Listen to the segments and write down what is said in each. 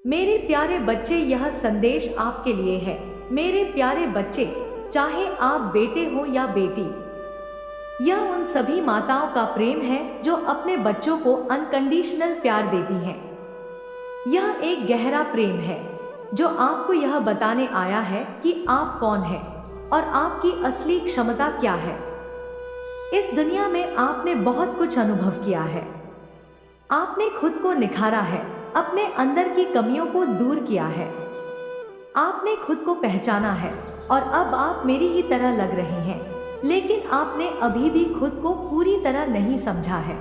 मेरे प्यारे बच्चे, यह संदेश आपके लिए है। मेरे प्यारे बच्चे, चाहे आप बेटे हो या बेटी, यह उन सभी माताओं का प्रेम है जो अपने बच्चों को अनकंडीशनल प्यार देती हैं। यह एक गहरा प्रेम है जो आपको यह बताने आया है कि आप कौन हैं और आपकी असली क्षमता क्या है। इस दुनिया में आपने बहुत कुछ अनुभव किया है। आपने खुद को निखारा है, अपने अंदर की कमियों को दूर किया है। आपने खुद को पहचाना है और अब आप मेरी ही तरह लग रहे हैं, लेकिन आपने अभी भी खुद को पूरी तरह नहीं समझा है।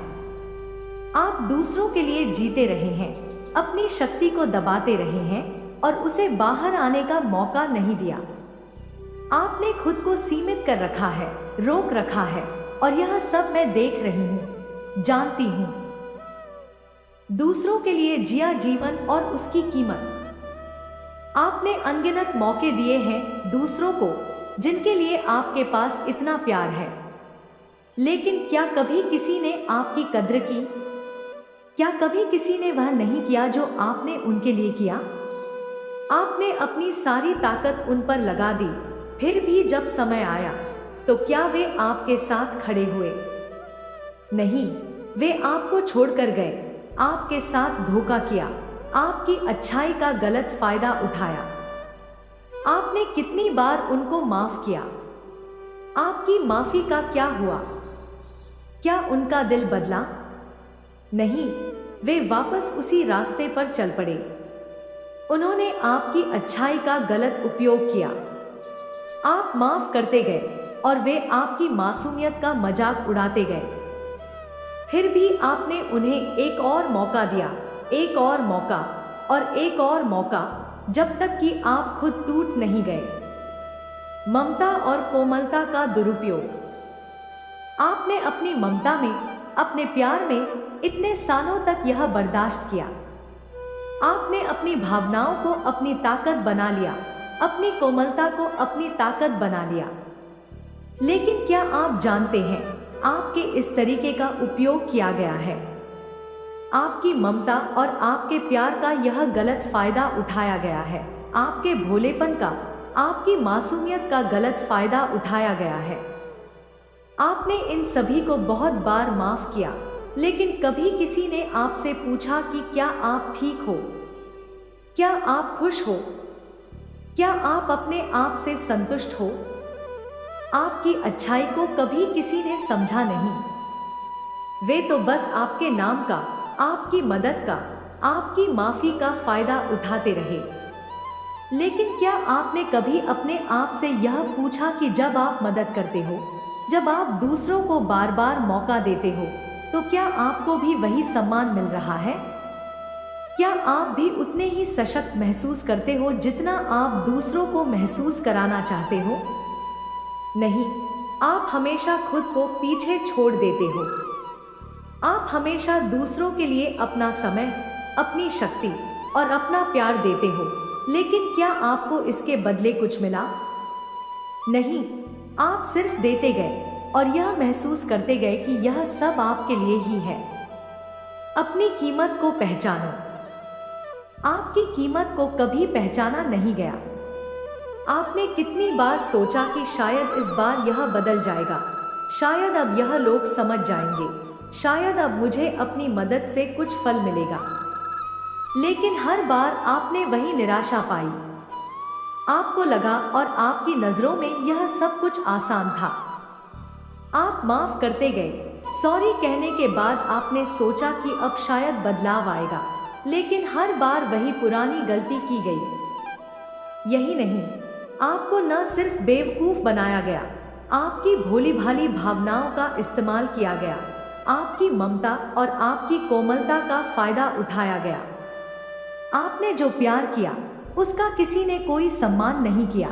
आप दूसरों के लिए जीते रहे हैं, अपनी शक्ति को दबाते रहे हैं और उसे बाहर आने का मौका नहीं दिया। आपने खुद को सीमित कर रखा है, रोक रखा है, और यह सब मैं देख रही हूँ, जानती हूँ। दूसरों के लिए जिया जीवन और उसकी कीमत। आपने अनगिनत मौके दिए हैं दूसरों को जिनके लिए आपके पास इतना प्यार है, लेकिन क्या कभी किसी ने आपकी कद्र की? क्या कभी किसी ने वह नहीं किया जो आपने उनके लिए किया? आपने अपनी सारी ताकत उन पर लगा दी, फिर भी जब समय आया तो क्या वे आपके साथ खड़े हुए? नहीं, वे आपको छोड़कर गए, आपके साथ धोखा किया, आपकी अच्छाई का गलत फायदा उठाया। आपने कितनी बार उनको माफ किया? आपकी माफी का क्या हुआ? क्या उनका दिल बदला? नहीं, वे वापस उसी रास्ते पर चल पड़े। उन्होंने आपकी अच्छाई का गलत उपयोग किया। आप माफ करते गए और वे आपकी मासूमियत का मजाक उड़ाते गए। फिर भी आपने उन्हें एक और मौका दिया, एक और मौका और एक और मौका, जब तक कि आप खुद टूट नहीं गए। ममता और कोमलता का दुरुपयोग। आपने अपनी ममता में, अपने प्यार में इतने सालों तक यह बर्दाश्त किया। आपने अपनी भावनाओं को अपनी ताकत बना लिया, अपनी कोमलता को अपनी ताकत बना लिया। लेकिन क्या आप जानते हैं, आपके इस तरीके का उपयोग किया गया है। आपकी ममता और आपके प्यार का यह गलत फायदा उठाया गया है। आपके भोलेपन का, आपकी मासूमियत का गलत फायदा उठाया गया है। आपने इन सभी को बहुत बार माफ किया, लेकिन कभी किसी ने आपसे पूछा कि क्या आप ठीक हो? क्या आप खुश हो? क्या आप अपने आप से संतुष्ट हो? आपकी अच्छाई को कभी किसी ने समझा नहीं। वे तो बस आपके नाम का, आपकी मदद का, आपकी माफी का फायदा उठाते रहे। लेकिन क्या आपने कभी अपने आप से यह पूछा कि जब आप मदद करते हो, जब आप दूसरों को बार बार मौका देते हो, तो क्या आपको भी वही सम्मान मिल रहा है? क्या आप भी उतने ही सशक्त महसूस करते हो जितना आप दूसरों को महसूस कराना चाहते हो? नहीं, आप हमेशा खुद को पीछे छोड़ देते हो। आप हमेशा दूसरों के लिए अपना समय, अपनी शक्ति और अपना प्यार देते हो, लेकिन क्या आपको इसके बदले कुछ मिला? नहीं, आप सिर्फ देते गए और यह महसूस करते गए कि यह सब आपके लिए ही है। अपनी कीमत को पहचानो। आपकी कीमत को कभी पहचाना नहीं गया। आपने कितनी बार सोचा कि शायद इस बार यह बदल जाएगा, शायद अब यह लोग समझ जाएंगे, शायद अब मुझे अपनी मदद से कुछ फल मिलेगा। लेकिन हर बार आपने वही निराशा पाई। आपको लगा और आपकी नजरों में यह सब कुछ आसान था। आप माफ करते गए, सॉरी कहने के बाद आपने सोचा कि अब शायद बदलाव आएगा, लेकिन हर बार वही पुरानी गलती की गई। यही नहीं, आपको न सिर्फ बेवकूफ बनाया गया, आपकी भोली भाली भावनाओं का इस्तेमाल किया गया, आपकी ममता और आपकी कोमलता का फायदा उठाया गया। आपने जो प्यार किया उसका किसी ने कोई सम्मान नहीं किया।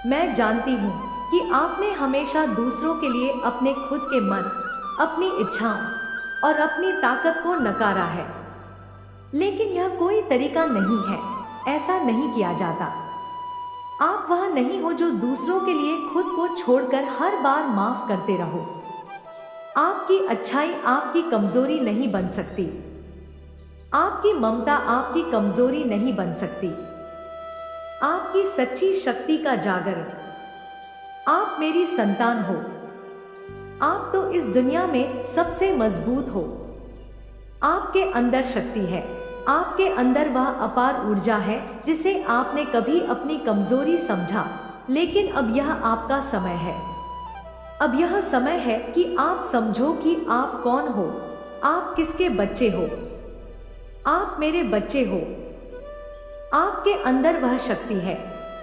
मैं जानती हूँ कि आपने हमेशा दूसरों के लिए अपने खुद के मन, अपनी इच्छाओं और अपनी ताकत को नकारा है, लेकिन यह कोई तरीका नहीं है। ऐसा नहीं किया जाता। आप वह नहीं हो जो दूसरों के लिए खुद को छोड़कर हर बार माफ करते रहो। आपकी अच्छाई आपकी कमजोरी नहीं बन सकती। आपकी ममता आपकी कमजोरी नहीं बन सकती। आपकी सच्ची शक्ति का जागरण। आप मेरी संतान हो। आप तो इस दुनिया में सबसे मजबूत हो। आपके अंदर शक्ति है। आपके अंदर वह अपार ऊर्जा है जिसे आपने कभी अपनी कमजोरी समझा, लेकिन अब यह आपका समय है। अब यह समय है कि आप समझो कि आप कौन हो, आप किसके बच्चे हो। आप मेरे बच्चे हो। आपके अंदर वह शक्ति है,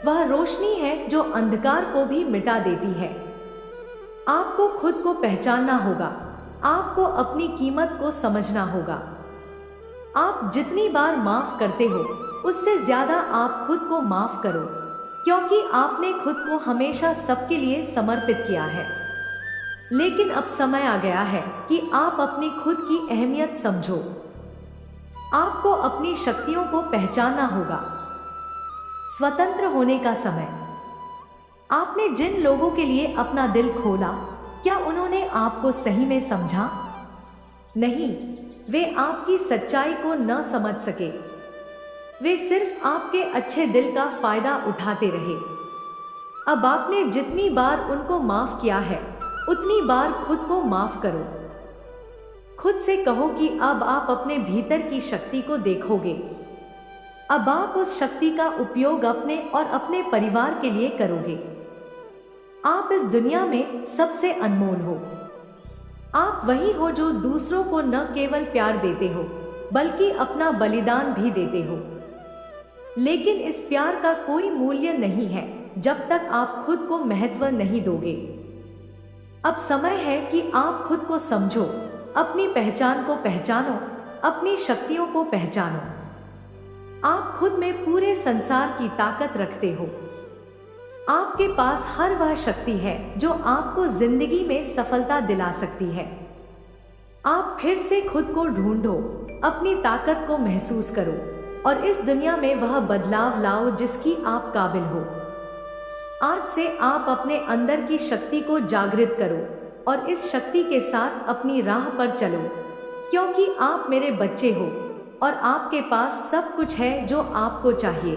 वह रोशनी है जो अंधकार को भी मिटा देती है। आपको खुद को पहचानना होगा। आपको अपनी कीमत को समझना होगा। आप जितनी बार माफ करते हो, उससे ज्यादा आप खुद को माफ करो, क्योंकि आपने खुद को हमेशा सबके लिए समर्पित किया है। लेकिन अब समय आ गया है कि आप अपनी खुद की अहमियत समझो। आपको अपनी शक्तियों को पहचानना होगा। स्वतंत्र होने का समय। आपने जिन लोगों के लिए अपना दिल खोला, क्या उन्होंने आपको सही में समझा? नहीं, वे आपकी सच्चाई को न समझ सके। वे सिर्फ आपके अच्छे दिल का फायदा उठाते रहे। अब आपने जितनी बार उनको माफ किया है, उतनी बार खुद को माफ करो। खुद से कहो कि अब आप अपने भीतर की शक्ति को देखोगे। अब आप उस शक्ति का उपयोग अपने और अपने परिवार के लिए करोगे। आप इस दुनिया में सबसे अनमोल हो। आप वही हो जो दूसरों को न केवल प्यार देते हो, बल्कि अपना बलिदान भी देते हो। लेकिन इस प्यार का कोई मूल्य नहीं है जब तक आप खुद को महत्व नहीं दोगे। अब समय है कि आप खुद को समझो, अपनी पहचान को पहचानो, अपनी शक्तियों को पहचानो। आप खुद में पूरे संसार की ताकत रखते हो। आपके पास हर वह शक्ति है जो आपको जिंदगी में सफलता दिला सकती है। आप फिर से खुद को ढूंढो, अपनी ताकत को महसूस करो और इस दुनिया में वह बदलाव लाओ जिसकी आप काबिल हो। आज से आप अपने अंदर की शक्ति को जागृत करो और इस शक्ति के साथ अपनी राह पर चलो, क्योंकि आप मेरे बच्चे हो और आपके पास सब कुछ है जो आपको चाहिए।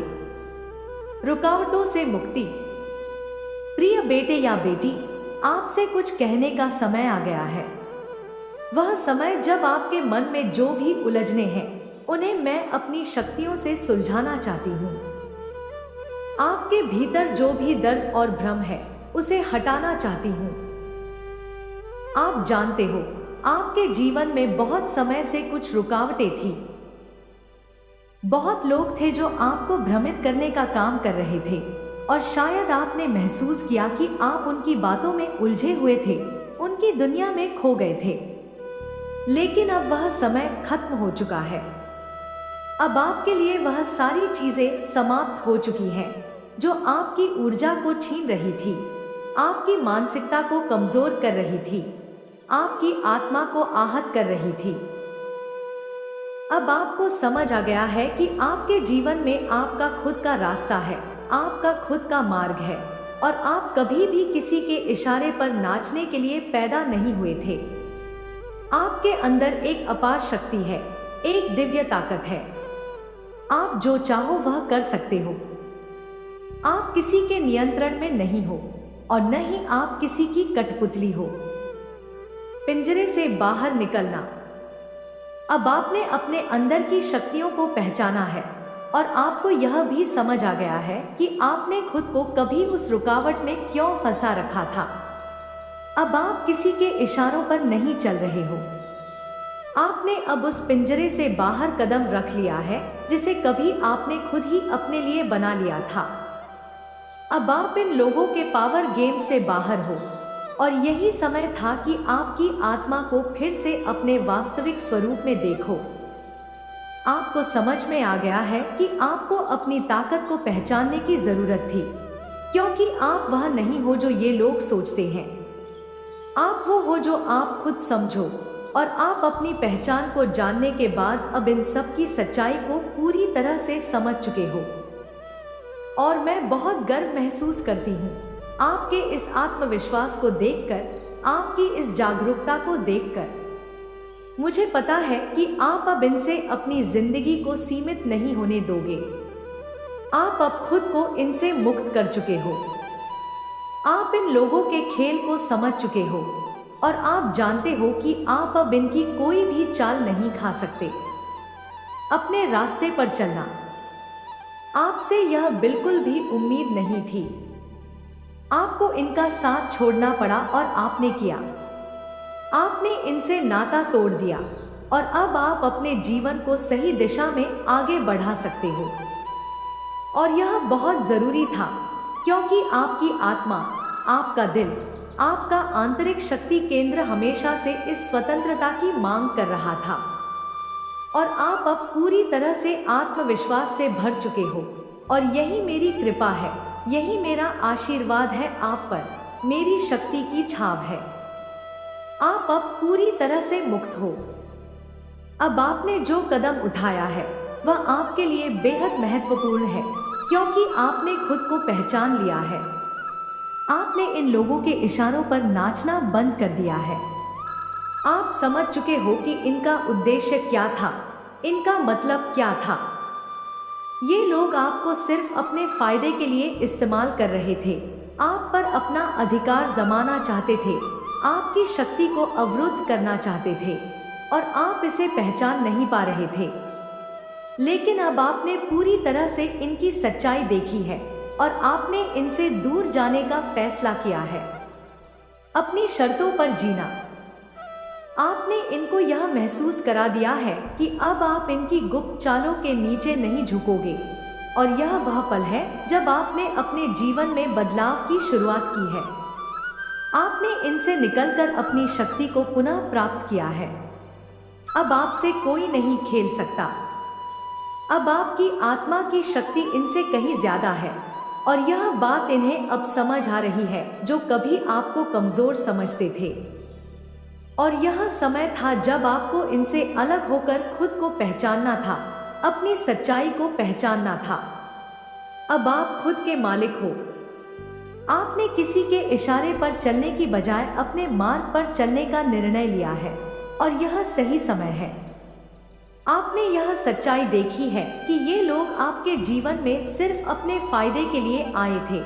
रुकावटों से मुक्ति। प्रिय बेटे या बेटी, आपसे कुछ कहने का समय आ गया है। वह समय जब आपके मन में जो भी उलझने हैं, उन्हें मैं अपनी शक्तियों से सुलझाना चाहती हूँ। आपके भीतर जो भी दर्द और भ्रम है, उसे हटाना चाहती हूँ। आप जानते हो, आपके जीवन में बहुत समय से कुछ रुकावटें थी। बहुत लोग थे जो आपको भ्रमित करने का काम कर रहे थे और शायद आपने महसूस किया कि आप उनकी बातों में उलझे हुए थे, उनकी दुनिया में खो गए थे। लेकिन अब वह समय खत्म हो चुका है। अब आपके लिए वह सारी चीजें समाप्त हो चुकी हैं जो आपकी ऊर्जा को छीन रही थी, आपकी मानसिकता को कमजोर कर रही थी, आपकी आत्मा को आहत कर रही थी। अब आपको समझ आ गया है कि आपके जीवन में आपका खुद का रास्ता है, आपका खुद का मार्ग है और आप कभी भी किसी के इशारे पर नाचने के लिए पैदा नहीं हुए थे। आपके अंदर एक अपार शक्ति है, एक दिव्य ताकत है। आप जो चाहो वह कर सकते हो। आप किसी के नियंत्रण में नहीं हो और न ही आप किसी की कठपुतली हो। पिंजरे से बाहर निकलना। अब आपने अपने अंदर की शक्तियों को पहचाना है और आपको यह भी समझ आ गया है कि आपने खुद को कभी उस रुकावट में क्यों फंसा रखा था। अब आप किसी के इशारों पर नहीं चल रहे हो। आपने अब उस पिंजरे से बाहर कदम रख लिया है जिसे कभी आपने खुद ही अपने लिए बना लिया था। अब आप इन लोगों के पावर गेम से बाहर हो और यही समय था कि आपकी आत्मा को फिर से अपने वास्तविक स्वरूप में देखो। आपको समझ में आ गया है कि आपको अपनी ताकत को पहचानने की जरूरत थी, क्योंकि आप वह नहीं हो जो ये लोग सोचते हैं। आप वो हो जो आप खुद समझो और आप अपनी पहचान को जानने के बाद अब इन सब की सच्चाई को पूरी तरह से समझ चुके हो। और मैं बहुत गर्व महसूस करती हूँ आपके इस आत्मविश्वास को देखकर, आपकी इस जागरूकता को देखकर। मुझे पता है कि आप अब इनसे अपनी जिंदगी को सीमित नहीं होने दोगे। आप अब खुद को इनसे मुक्त कर चुके हो। आप इन लोगों के खेल को समझ चुके हो और आप जानते हो कि आप अब इनकी कोई भी चाल नहीं खा सकते। अपने रास्ते पर चलना। आपसे यह बिल्कुल भी उम्मीद नहीं थी। आपको इनका साथ छोड़ना पड़ा और आपने किया। आपने इनसे नाता तोड़ दिया और अब आप अपने जीवन को सही दिशा में आगे बढ़ा सकते हो। और यह बहुत जरूरी था, क्योंकि आपकी आत्मा, आपका दिल, आपका आंतरिक शक्ति केंद्र हमेशा से इस स्वतंत्रता की मांग कर रहा था। और आप अब पूरी तरह से आत्मविश्वास से भर चुके हो। और यही मेरी कृपा है, यही मेरा आशीर्वाद है आप पर, मेरी शक्ति की छाव है। आप अब पूरी तरह से मुक्त हो। अब आपने जो कदम उठाया है वह आपके लिए बेहद महत्वपूर्ण है, क्योंकि आपने खुद को पहचान लिया है। आपने इन लोगों के इशारों पर नाचना बंद कर दिया है। आप समझ चुके हो कि इनका उद्देश्य क्या था, इनका मतलब क्या था। ये लोग आपको सिर्फ अपने फायदे के लिए इस्तेमाल कर रहे थे। आप पर अपना अधिकार जमाना चाहते थे, आपकी शक्ति को अवरुद्ध करना चाहते थे और आप इसे पहचान नहीं पा रहे थे। लेकिन अब आपने पूरी तरह से इनकी सच्चाई देखी है और आपने इनसे दूर जाने का फैसला किया है। अपनी शर्तों पर जीना। आपने इनको यह महसूस करा दिया है कि अब आप इनकी गुप्त चालों के नीचे नहीं झुकोगे। और यह वह पल है जब आपने अपने जीवन में बदलाव की शुरुआत की है। आपने इनसे निकलकर अपनी शक्ति को पुनः प्राप्त किया है। अब आपसे कोई नहीं खेल सकता। अब आपकी आत्मा की शक्ति इनसे कहीं ज्यादा है और यह बात इन्हें अब समझ आ रही है, जो कभी आपको कमजोर समझते थे। और यह समय था जब आपको इनसे अलग होकर खुद को पहचानना था, अपनी सच्चाई को पहचानना था। अब आप खुद के मालिक हो। आपने किसी के इशारे पर चलने की बजाय अपने मार्ग पर चलने का निर्णय लिया है और यह सही समय है। आपने यह सच्चाई देखी है कि ये लोग आपके जीवन में सिर्फ अपने फायदे के लिए आए थे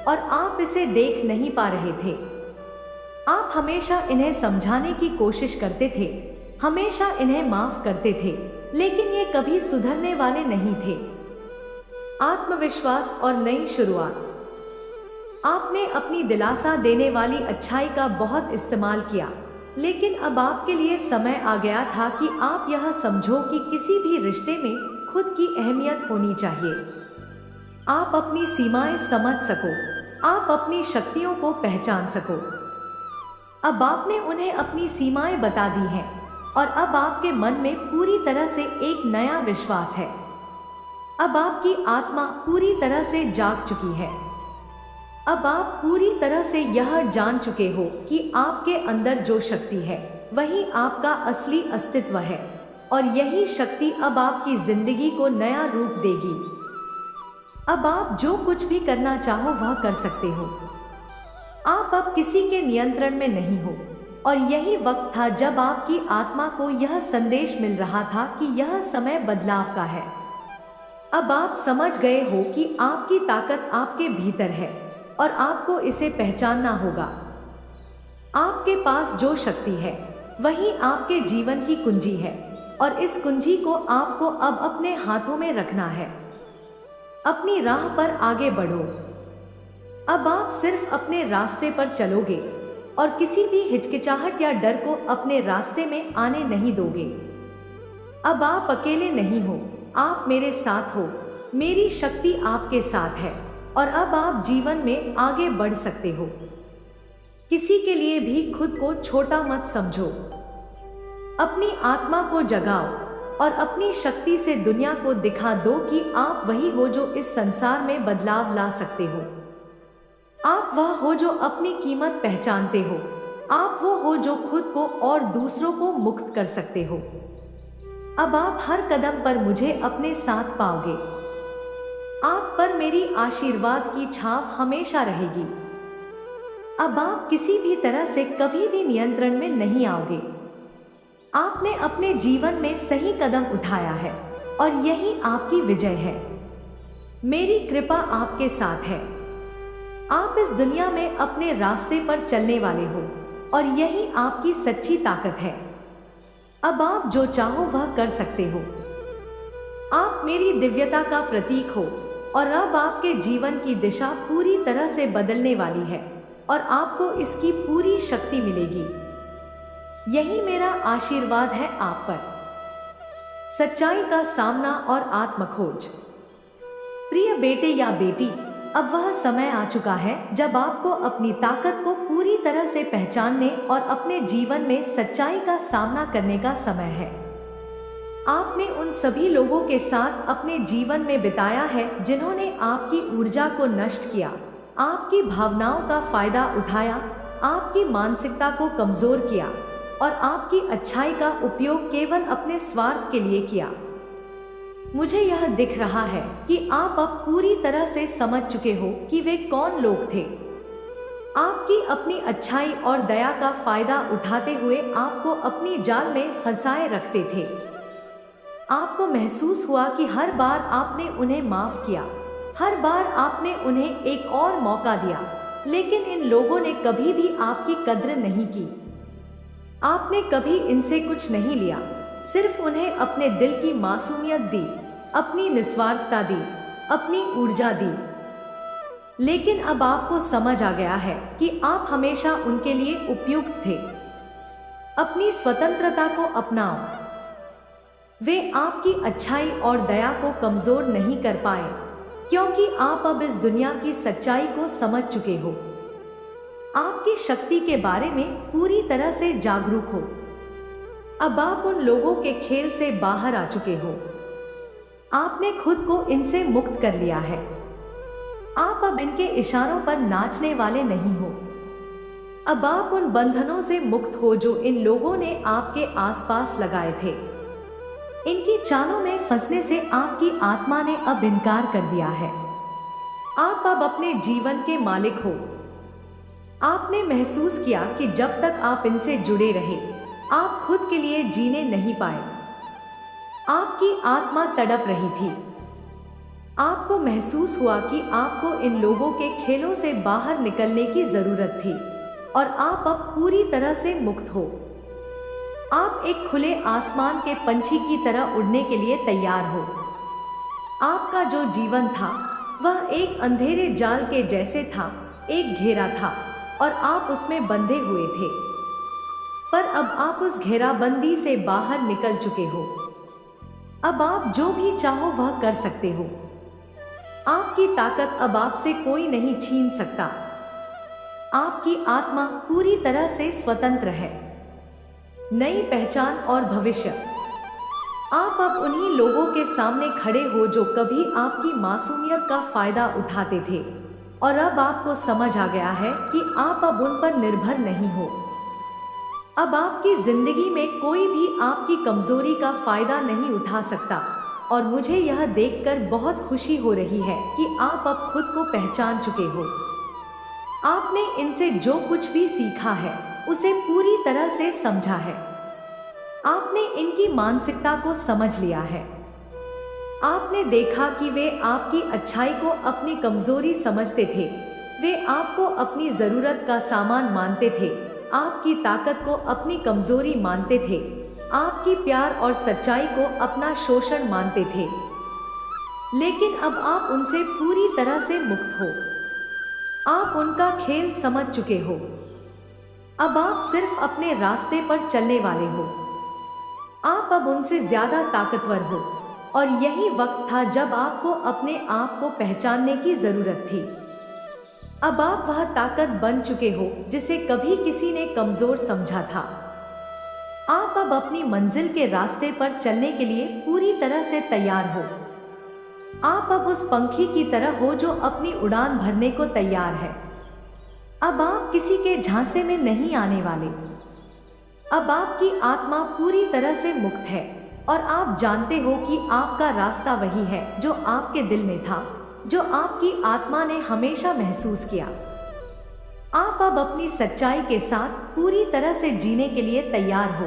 और आप इसे देख नहीं पा रहे थे। आप हमेशा इन्हें समझाने की कोशिश करते थे, हमेशा इन्हें माफ करते थे, लेकिन ये कभी सुधरने वाले नहीं थे। आत्मविश्वास और नई शुरुआत। आपने अपनी दिलासा देने वाली अच्छाई का बहुत इस्तेमाल किया, लेकिन अब आपके लिए समय आ गया था कि आप यह समझो कि किसी भी रिश्ते में खुद की अहमियत होनी चाहिए। आप अपनी सीमाएं समझ सको, आप अपनी शक्तियों को पहचान सको। अब आपने उन्हें अपनी सीमाएं बता दी हैं और अब आपके मन में पूरी तरह से एक नया विश्वास है। अब आपकी आत्मा पूरी तरह से जाग चुकी है। अब आप पूरी तरह से यह जान चुके हो कि आपके अंदर जो शक्ति है वही आपका असली अस्तित्व है और यही शक्ति अब आपकी जिंदगी को नया रूप देगी। अब आप जो कुछ भी करना चाहो वह कर सकते हो। आप अब किसी के नियंत्रण में नहीं हो और यही वक्त था जब आपकी आत्मा को यह संदेश मिल रहा था कि यह समय बदलाव का है। अब आप समझ गए हो कि आपकी ताकत आपके भीतर है और आपको इसे पहचानना होगा। आपके पास जो शक्ति है वही आपके जीवन की कुंजी है और इस कुंजी को आपको अब अपने हाथों में रखना है। अपनी राह पर आगे बढ़ो। अब आप सिर्फ अपने रास्ते पर चलोगे और किसी भी हिचकिचाहट या डर को अपने रास्ते में आने नहीं दोगे। अब आप अकेले नहीं हो, आप मेरे साथ हो। मेरी शक्ति आपके साथ है और अब आप जीवन में आगे बढ़ सकते हो। किसी के लिए भी खुद को छोटा मत समझो। अपनी आत्मा को जगाओ और अपनी शक्ति से दुनिया को दिखा दो कि आप वही हो जो इस संसार में बदलाव ला सकते हो। आप वह हो जो अपनी कीमत पहचानते हो। आप वो हो जो खुद को और दूसरों को मुक्त कर सकते हो। अब आप हर कदम पर मुझे अपने साथ पाओगे। आप पर मेरी आशीर्वाद की छाव हमेशा रहेगी। अब आप किसी भी तरह से कभी भी नियंत्रण में नहीं आओगे। आपने अपने जीवन में सही कदम उठाया है और यही आपकी विजय है। मेरी कृपा आपके साथ है। आप इस दुनिया में अपने रास्ते पर चलने वाले हो और यही आपकी सच्ची ताकत है। अब आप जो चाहो वह कर सकते हो। आप मेरी दिव्यता का प्रतीक हो और अब आपके जीवन की दिशा पूरी तरह से बदलने वाली है और आपको इसकी पूरी शक्ति मिलेगी। यही मेरा आशीर्वाद है आप पर। सच्चाई का सामना और आत्मखोज। प्रिय बेटे या बेटी, अब वह समय आ चुका है जब आपको अपनी ताकत को पूरी तरह से पहचानने और अपने जीवन में सच्चाई का सामना करने का समय है। आपने उन सभी लोगों के साथ अपने जीवन में बिताया है जिन्होंने आपकी ऊर्जा को नष्ट किया, आपकी भावनाओं का फायदा उठाया, आपकी मानसिकता को कमजोर किया और आपकी अच्छाई का उपयोग केवल अपने स्वार्थ के लिए किया। मुझे यह दिख रहा है कि आप अब पूरी तरह से समझ चुके हो कि वे कौन लोग थे। आपकी अपनी अच्छाई और दया का फायदा उठाते हुए आपको अपनी जाल में फंसाए रखते थे। आपको महसूस हुआ कि हर बार आपने उन्हें माफ किया, हर बार आपने उन्हें एक और मौका दिया, लेकिन इन लोगों ने कभी भी आपकी कद्र नहीं की। आपने कभी इनसे कुछ नहीं लिया, सिर्फ उन्हें अपने दिल की मासूमियत दी, अपनी निस्वार्थता दी, अपनी ऊर्जा दी। लेकिन अब आपको समझ आ गया है कि आप हमेशा उनके लिए उपयुक्त थे। अपनी स्वतंत्रता को अपनाओ। वे आपकी अच्छाई और दया को कमजोर नहीं कर पाए, क्योंकि आप अब इस दुनिया की सच्चाई को समझ चुके हो। आपकी शक्ति के बारे में पूरी तरह से जागरूक हो। अब आप उन लोगों के खेल से बाहर आ चुके हो। आपने खुद को इनसे मुक्त कर लिया है। आप अब इनके इशारों पर नाचने वाले नहीं हो। अब आप उन बंधनों से मुक्त हो जो इन लोगों ने आपके आसपास लगाए थे। इनकी चालों में फंसने से आपकी आत्मा ने अब इनकार कर दिया है। आप अब अपने जीवन के मालिक हो। आपने महसूस किया कि जब तक आप इनसे जुड़े रहे, आप खुद के लिए जीने नहीं पाए। आपकी आत्मा तड़प रही थी। आपको महसूस हुआ कि आपको इन लोगों के खेलों से बाहर निकलने की जरूरत थी और आप अब पूरी तरह से मुक्त हो। आप एक खुले आसमान के पंछी की तरह उड़ने के लिए तैयार हो। आपका जो जीवन था वह एक अंधेरे जाल के जैसे था, एक घेरा था और आप उसमें बंधे हुए थे। पर अब आप उस घेराबंदी से बाहर निकल चुके हो। अब आप जो भी चाहो वह कर सकते हो। आपकी ताकत अब आपसे कोई नहीं छीन सकता। आपकी आत्मा पूरी तरह से स्वतंत्र है। नई पहचान और भविष्य। आप अब उन्हीं लोगों के सामने खड़े हो जो कभी आपकी मासूमियत का फायदा उठाते थे और अब आपको समझ आ गया है कि आप अब उन पर निर्भर नहीं हो। अब आपकी जिंदगी में कोई भी आपकी कमजोरी का फायदा नहीं उठा सकता और मुझे यह देखकर बहुत खुशी हो रही है कि आप अब खुद को पहचान चुके हो। आपने इनसे जो कुछ भी सीखा है उसे पूरी तरह से समझा है। आपने इनकी मानसिकता को समझ लिया है। आपने देखा कि वे आपकी अच्छाई को अपनी कमजोरी समझते थे। वे आपको अपनी जरूरत का सामान मानते थे, आपकी ताकत को अपनी कमजोरी मानते थे, आपकी प्यार और सच्चाई को अपना शोषण मानते थे। लेकिन अब आप उनसे पूरी तरह से मुक्त हो। आप उनका खेल समझ चुके हो। अब आप सिर्फ अपने रास्ते पर चलने वाले हो। आप अब उनसे ज्यादा ताकतवर हो और यही वक्त था जब आपको अपने आप को पहचानने की जरूरत थी। अब आप वह ताकत बन चुके हो जिसे कभी किसी ने कमजोर समझा था। आप अब अपनी मंजिल के रास्ते पर चलने के लिए पूरी तरह से तैयार हो। आप अब उस पंखी की तरह हो जो अपनी उड़ान भरने को तैयार है। अब आप किसी के झांसे में नहीं आने वाले। अब आपकी आत्मा पूरी तरह से मुक्त है और आप जानते हो कि आपका रास्ता वही है जो आपके दिल में था, जो आपकी आत्मा ने हमेशा महसूस किया। आप अब अपनी सच्चाई के साथ पूरी तरह से जीने के लिए तैयार हो।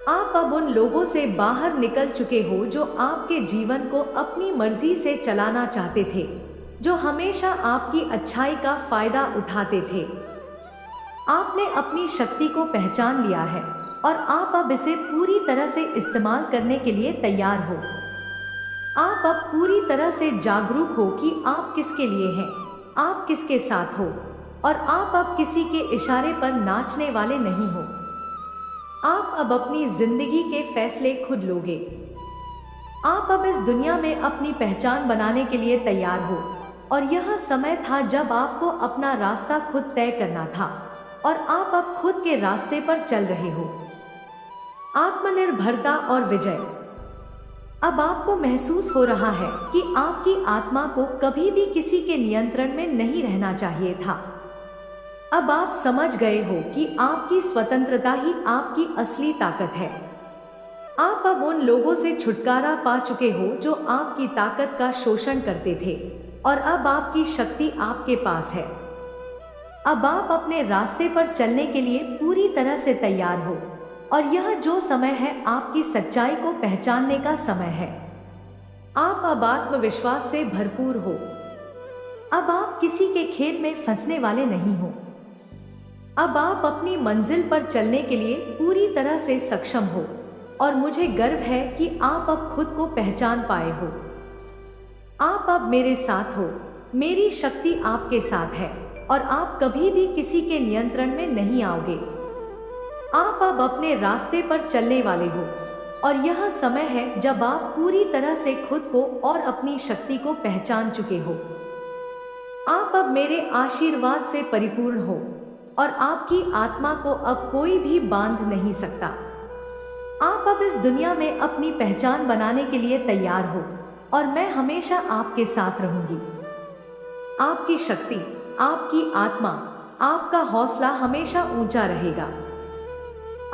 आप अब उन लोगों से बाहर निकल चुके हो जो आपके जीवन को अपनी मर्जी से चलाना चाहते थे, जो हमेशा आपकी अच्छाई का फायदा उठाते थे। आपने अपनी शक्ति को पहचान लिया है और आप अब इसे पूरी तरह से इस्तेमाल करने के लिए तैयार हो। आप अब पूरी तरह से जागरूक हो कि आप किसके लिए हैं, आप किसके साथ हो, और आप अब किसी के इशारे पर नाचने वाले नहीं हो। आप अब अपनी जिंदगी के फैसले खुद लोगे। आप अब इस दुनिया में अपनी पहचान बनाने के लिए तैयार हो, और यह समय था जब आपको अपना रास्ता खुद तय करना था, और आप अब खुद के रास्ते पर चल रहे हो। आत्मनिर्भरता और विजय। अब आपको महसूस हो रहा है कि आपकी आत्मा को कभी भी किसी के नियंत्रण में नहीं रहना चाहिए था। अब आप समझ गए हो कि आपकी स्वतंत्रता ही आपकी असली ताकत है। आप अब उन लोगों से छुटकारा पा चुके हो जो आपकी ताकत का शोषण करते थे, और अब आपकी शक्ति आपके पास है। अब आप अपने रास्ते पर चलने के लिए पूरी तरह से तैयार हो, और यह जो समय है आपकी सच्चाई को पहचानने का समय है। आप अब आत्मविश्वास से भरपूर हो। अब आप किसी के खेल में फंसने वाले नहीं हो। अब आप अपनी मंजिल पर चलने के लिए पूरी तरह से सक्षम हो, और मुझे गर्व है कि आप अब खुद को पहचान पाए हो। आप अब मेरे साथ हो, मेरी शक्ति आपके साथ है, और आप कभी भी किसी के नियंत्रण में नहीं आओगे। आप अब अपने रास्ते पर चलने वाले हो, और यह समय है जब आप पूरी तरह से खुद को और अपनी शक्ति को पहचान चुके हो। आप अब मेरे आशीर्वाद से परिपूर्ण हो, और आपकी आत्मा को अब कोई भी बांध नहीं सकता। आप अब इस दुनिया में अपनी पहचान बनाने के लिए तैयार हो, और मैं हमेशा आपके साथ रहूंगी। आपकी शक्ति, आपकी आत्मा, आपका हौसला हमेशा ऊंचा रहेगा।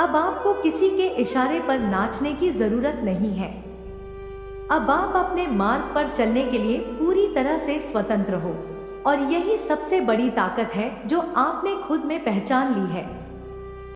अब आपको किसी के इशारे पर नाचने की जरूरत नहीं है। अब आप अपने मार्ग पर चलने के लिए पूरी तरह से स्वतंत्र हो, और यही सबसे बड़ी ताकत है जो आपने खुद में पहचान ली है।